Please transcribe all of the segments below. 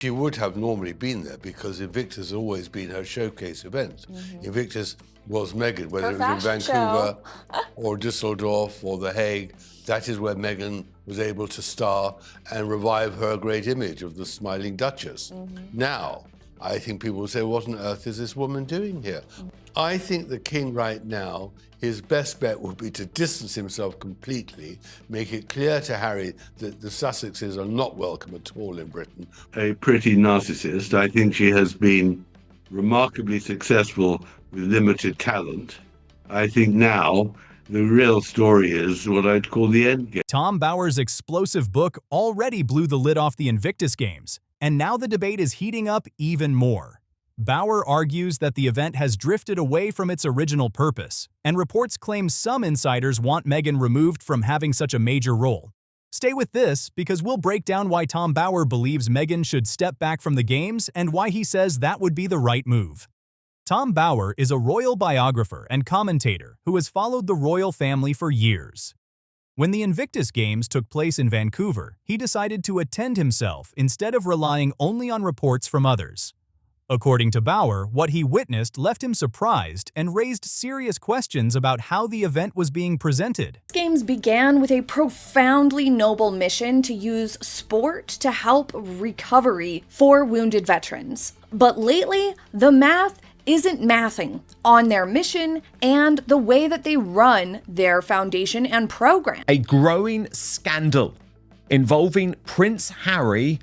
She would have normally been there because Invictus has always been her showcase event. Invictus was Meghan, whether it was in Vancouver or Düsseldorf or The Hague. That is where Meghan was able to star and revive her great image of the smiling Duchess. Now, I think people will say, what on earth is this woman doing here? I think the king right now, his best bet would be to distance himself completely, make it clear to Harry that the Sussexes are not welcome at all in Britain. A pretty narcissist. I think she has been remarkably successful with limited talent. I think now the real story is what I'd call the end game. Tom Bower's explosive book already blew the lid off the Invictus Games, and now the debate is heating up even more. Bower argues that the event has drifted away from its original purpose, and reports claim some insiders want Meghan removed from having such a major role. Stay with this, because we'll break down why Tom Bower believes Meghan should step back from the Games and why he says that would be the right move. Tom Bower is a royal biographer and commentator who has followed the royal family for years. When the Invictus Games took place in Vancouver, he decided to attend himself instead of relying only on reports from others. According to Bower, what he witnessed left him surprised and raised serious questions about how the event was being presented. Games began with a profoundly noble mission to use sport to help recovery for wounded veterans. But lately, the math isn't mathing on their mission and the way that they run their foundation and program. A growing scandal involving Prince Harry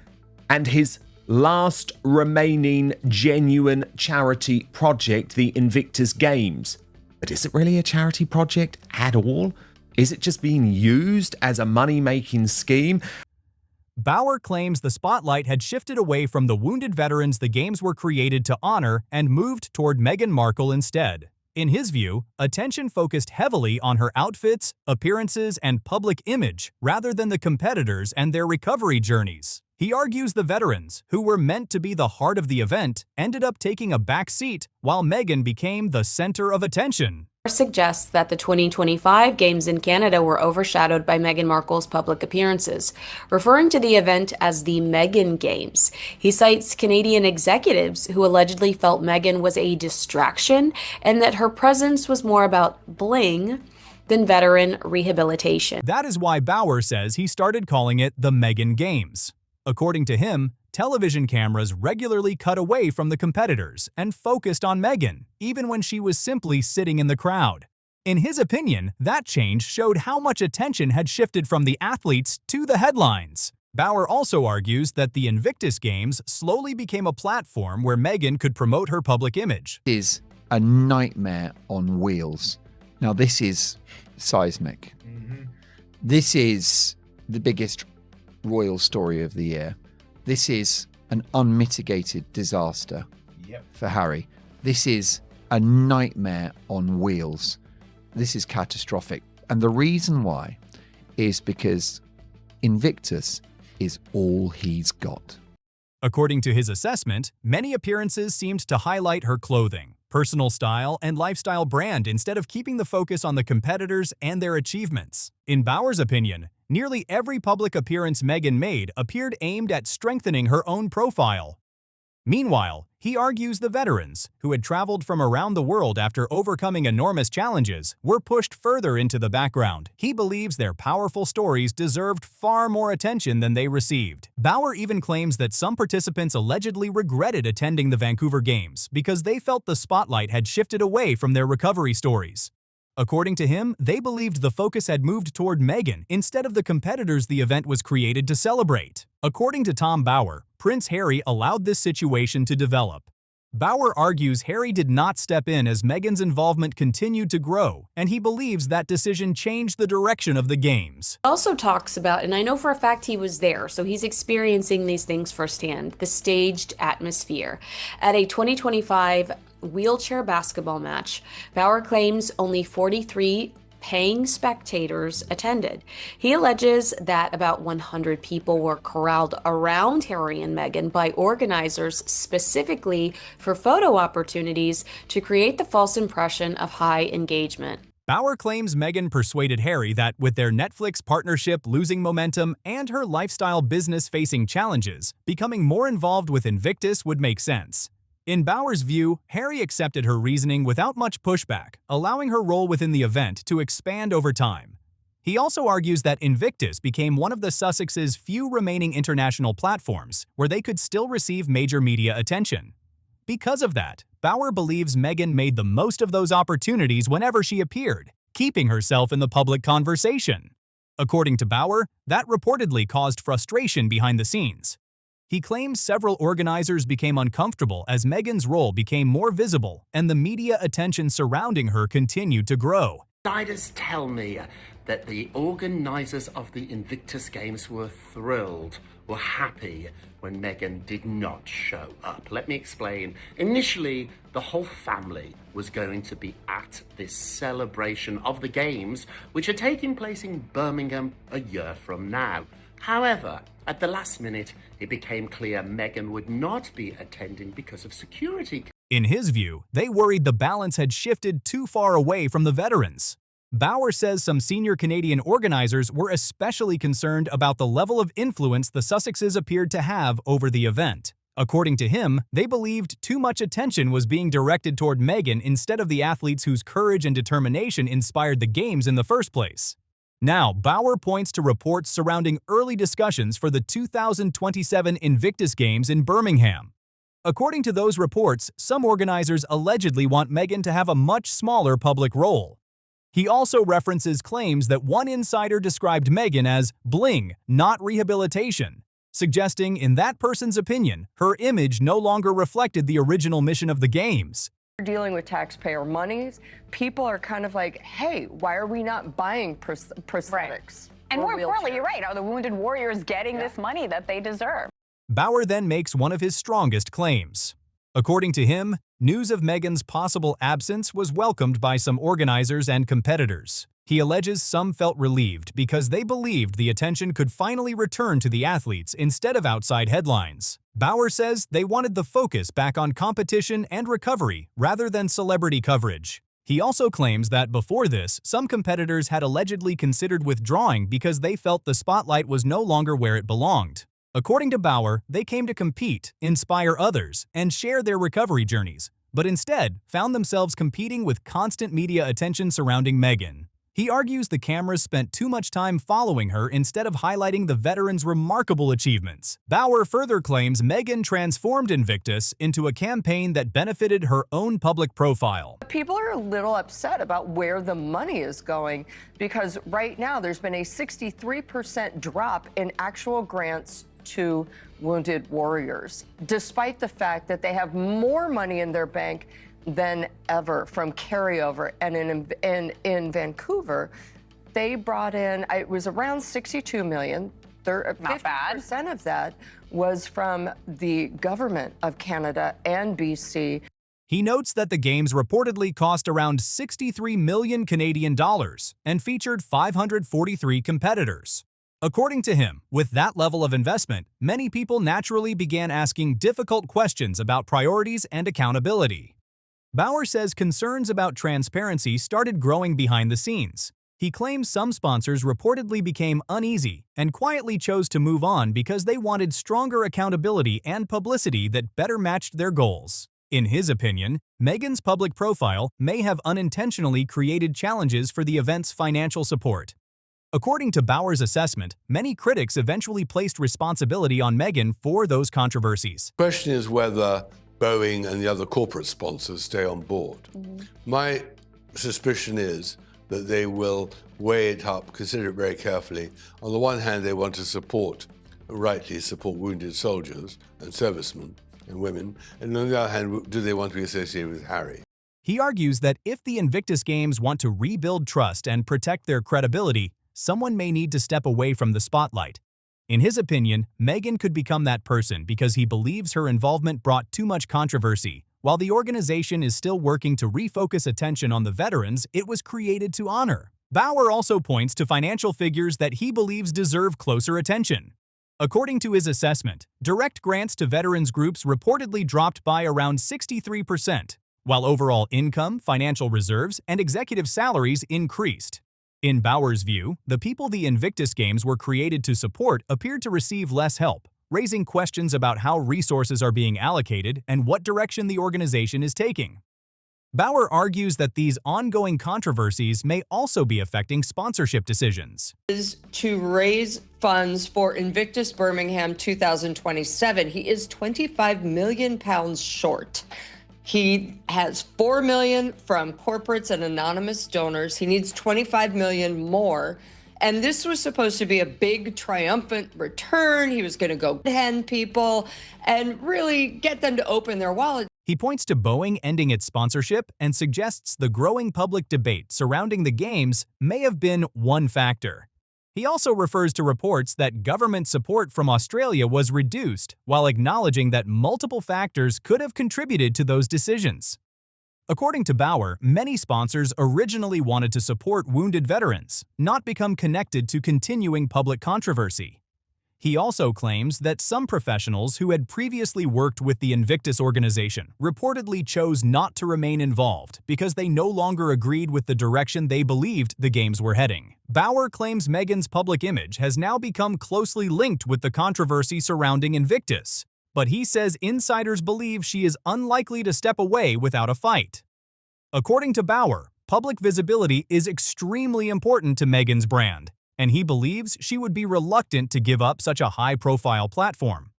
and his last remaining genuine charity project, the Invictus Games. But is it really a charity project at all? Is it just being used as a money-making scheme? Bower claims the spotlight had shifted away from the wounded veterans the Games were created to honor and moved toward Meghan Markle instead. In his view, attention focused heavily on her outfits, appearances, and public image rather than the competitors and their recovery journeys. He argues the veterans, who were meant to be the heart of the event, ended up taking a back seat while Meghan became the center of attention. Suggests that the 2025 Games in Canada were overshadowed by Meghan Markle's public appearances, referring to the event as the Meghan Games. He cites Canadian executives who allegedly felt Meghan was a distraction and that her presence was more about bling than veteran rehabilitation. That is why Bower says he started calling it the Meghan Games. According to him, television cameras regularly cut away from the competitors and focused on Meghan, even when she was simply sitting in the crowd. In his opinion, that change showed how much attention had shifted from the athletes to the headlines. Bower also argues that the Invictus Games slowly became a platform where Meghan could promote her public image. It is a nightmare on wheels. Now, this is seismic. This is the biggest royal story of the year. This is an unmitigated disaster for Harry. This is a nightmare on wheels. This is catastrophic. And the reason why is because Invictus is all he's got. According to his assessment, many appearances seemed to highlight her clothing, personal style, and lifestyle brand instead of keeping the focus on the competitors and their achievements. In Bower's opinion, nearly every public appearance Meghan made appeared aimed at strengthening her own profile. Meanwhile, he argues the veterans, who had traveled from around the world after overcoming enormous challenges, were pushed further into the background. He believes their powerful stories deserved far more attention than they received. Bower even claims that some participants allegedly regretted attending the Vancouver Games because they felt the spotlight had shifted away from their recovery stories. According to him, they believed the focus had moved toward Meghan instead of the competitors the event was created to celebrate. According to Tom Bower, Prince Harry allowed this situation to develop. Bower argues Harry did not step in as Meghan's involvement continued to grow, and he believes that decision changed the direction of the Games. Also talks about, and I know for a fact he was there, so he's experiencing these things firsthand, the staged atmosphere. At a 2025 wheelchair basketball match, Bower claims only 43 paying spectators attended. He alleges that about 100 people were corralled around Harry and Meghan by organizers specifically for photo opportunities to create the false impression of high engagement. Bauer claims Meghan persuaded Harry that with their Netflix partnership losing momentum and her lifestyle business facing challenges, becoming more involved with Invictus would make sense. In Bauer's view, Harry accepted her reasoning without much pushback, allowing her role within the event to expand over time. He also argues that Invictus became one of the Sussex's few remaining international platforms where they could still receive major media attention. Because of that, Bauer believes Meghan made the most of those opportunities whenever she appeared, keeping herself in the public conversation. According to Bauer, that reportedly caused frustration behind the scenes. He claims several organizers became uncomfortable as Meghan's role became more visible and the media attention surrounding her continued to grow. Insiders tell me that the organisers of the Invictus Games were thrilled, were happy when Meghan did not show up. Let me explain. Initially, the whole family was going to be at this celebration of the Games, which are taking place in Birmingham a year from now. However, at the last minute, it became clear Meghan would not be attending because of security. In his view, they worried the balance had shifted too far away from the veterans. Bauer says some senior Canadian organizers were especially concerned about the level of influence the Sussexes appeared to have over the event. According to him, they believed too much attention was being directed toward Meghan instead of the athletes whose courage and determination inspired the Games in the first place. Now, Bauer points to reports surrounding early discussions for the 2027 Invictus Games in Birmingham. According to those reports, some organizers allegedly want Meghan to have a much smaller public role. He also references claims that one insider described Meghan as bling, not rehabilitation, suggesting, in that person's opinion, her image no longer reflected the original mission of the Games. We're dealing with taxpayer monies. People are kind of like, hey, why are we not buying prosthetics? Right. And more importantly, you're right, are the wounded warriors getting this money that they deserve? Bauer then makes one of his strongest claims. According to him, news of Meghan's possible absence was welcomed by some organizers and competitors. He alleges some felt relieved because they believed the attention could finally return to the athletes instead of outside headlines. Bauer says they wanted the focus back on competition and recovery rather than celebrity coverage. He also claims that before this, some competitors had allegedly considered withdrawing because they felt the spotlight was no longer where it belonged. According to Bauer, they came to compete, inspire others, and share their recovery journeys, but instead found themselves competing with constant media attention surrounding Meghan. He argues the cameras spent too much time following her instead of highlighting the veteran's remarkable achievements. Bauer further claims Meghan transformed Invictus into a campaign that benefited her own public profile. People are a little upset about where the money is going because right now there's been a 63% drop in actual grants to wounded warriors, despite the fact that they have more money in their bank than ever from carryover. And in Vancouver, they brought in, it was around 62 million. 50% of that was from the government of Canada and BC. He notes that the Games reportedly cost around 63 million Canadian dollars and featured 543 competitors. According to him, with that level of investment, many people naturally began asking difficult questions about priorities and accountability. Bauer says concerns about transparency started growing behind the scenes. He claims some sponsors reportedly became uneasy and quietly chose to move on because they wanted stronger accountability and publicity that better matched their goals. In his opinion, Meghan's public profile may have unintentionally created challenges for the event's financial support. According to Bauer's assessment, many critics eventually placed responsibility on Meghan for those controversies. The question is whether Boeing and the other corporate sponsors stay on board. My suspicion is that they will weigh it up, consider it very carefully. On the one hand, they want to rightly support wounded soldiers and servicemen and women, and on the other hand, do they want to be associated with Harry? He argues that if the Invictus Games want to rebuild trust and protect their credibility, someone may need to step away from the spotlight. In his opinion, Meghan could become that person because he believes her involvement brought too much controversy, while the organization is still working to refocus attention on the veterans it was created to honor. Bauer also points to financial figures that he believes deserve closer attention. According to his assessment, direct grants to veterans groups reportedly dropped by around 63%, while overall income, financial reserves, and executive salaries increased. In Bauer's view, the people the Invictus Games were created to support appeared to receive less help, raising questions about how resources are being allocated and what direction the organization is taking. Bauer argues that these ongoing controversies may also be affecting sponsorship decisions. Is to raise funds for Invictus Birmingham 2027. He is £25 million short. He has $4 million from corporates and anonymous donors. He needs $25 million more. And this was supposed to be a big triumphant return. He was going to go 10 people and really get them to open their wallet. He points to Boeing ending its sponsorship and suggests the growing public debate surrounding the Games may have been one factor. He also refers to reports that government support from Australia was reduced, while acknowledging that multiple factors could have contributed to those decisions. According to Bauer, many sponsors originally wanted to support wounded veterans, not become connected to continuing public controversy. He also claims that some professionals who had previously worked with the Invictus organization reportedly chose not to remain involved because they no longer agreed with the direction they believed the Games were heading. Bauer claims Meghan's public image has now become closely linked with the controversy surrounding Invictus, but he says insiders believe she is unlikely to step away without a fight. According to Bauer, public visibility is extremely important to Meghan's brand, and he believes she would be reluctant to give up such a high-profile platform.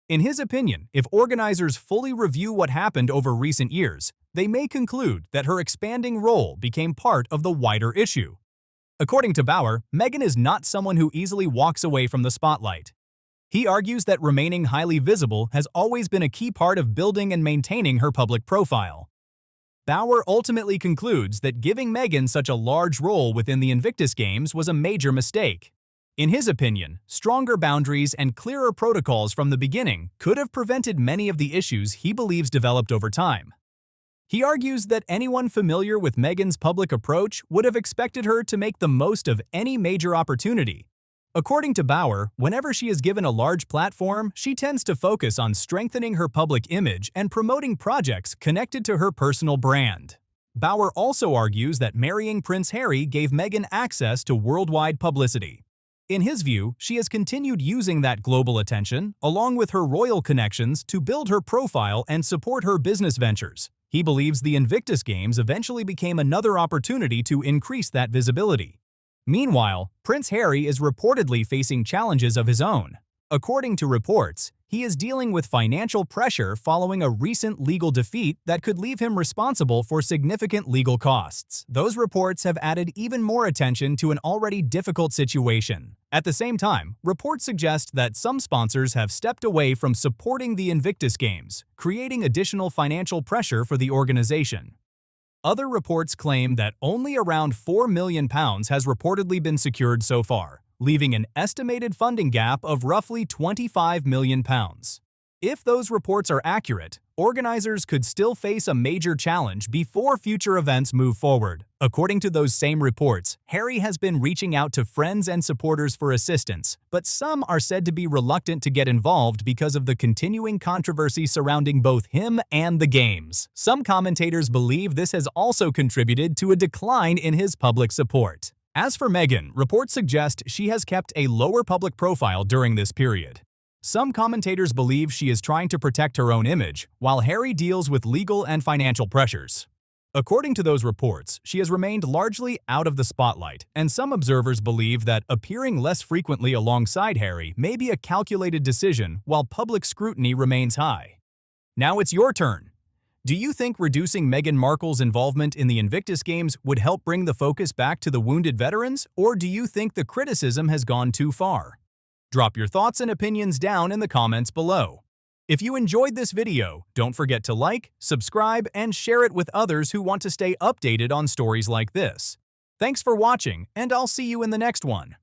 In his opinion, if organizers fully review what happened over recent years, they may conclude that her expanding role became part of the wider issue. According to Bauer, Meghan is not someone who easily walks away from the spotlight. He argues that remaining highly visible has always been a key part of building and maintaining her public profile. Bauer ultimately concludes that giving Meghan such a large role within the Invictus Games was a major mistake. In his opinion, stronger boundaries and clearer protocols from the beginning could have prevented many of the issues he believes developed over time. He argues that anyone familiar with Meghan's public approach would have expected her to make the most of any major opportunity. According to Bauer, whenever she is given a large platform, she tends to focus on strengthening her public image and promoting projects connected to her personal brand. Bauer also argues that marrying Prince Harry gave Meghan access to worldwide publicity. In his view, she has continued using that global attention, along with her royal connections, to build her profile and support her business ventures. He believes the Invictus Games eventually became another opportunity to increase that visibility. Meanwhile, Prince Harry is reportedly facing challenges of his own. According to reports, he is dealing with financial pressure following a recent legal defeat that could leave him responsible for significant legal costs. Those reports have added even more attention to an already difficult situation. At the same time, reports suggest that some sponsors have stepped away from supporting the Invictus Games, creating additional financial pressure for the organization. Other reports claim that only around £4 million has reportedly been secured so far, leaving an estimated funding gap of roughly £25 million. If those reports are accurate, organizers could still face a major challenge before future events move forward. According to those same reports, Harry has been reaching out to friends and supporters for assistance, but some are said to be reluctant to get involved because of the continuing controversy surrounding both him and the Games. Some commentators believe this has also contributed to a decline in his public support. As for Meghan, reports suggest she has kept a lower public profile during this period. Some commentators believe she is trying to protect her own image, while Harry deals with legal and financial pressures. According to those reports, she has remained largely out of the spotlight, and some observers believe that appearing less frequently alongside Harry may be a calculated decision while public scrutiny remains high. Now it's your turn. Do you think reducing Meghan Markle's involvement in the Invictus Games would help bring the focus back to the wounded veterans, or do you think the criticism has gone too far? Drop your thoughts and opinions down in the comments below. If you enjoyed this video, don't forget to like, subscribe, and share it with others who want to stay updated on stories like this. Thanks for watching, and I'll see you in the next one.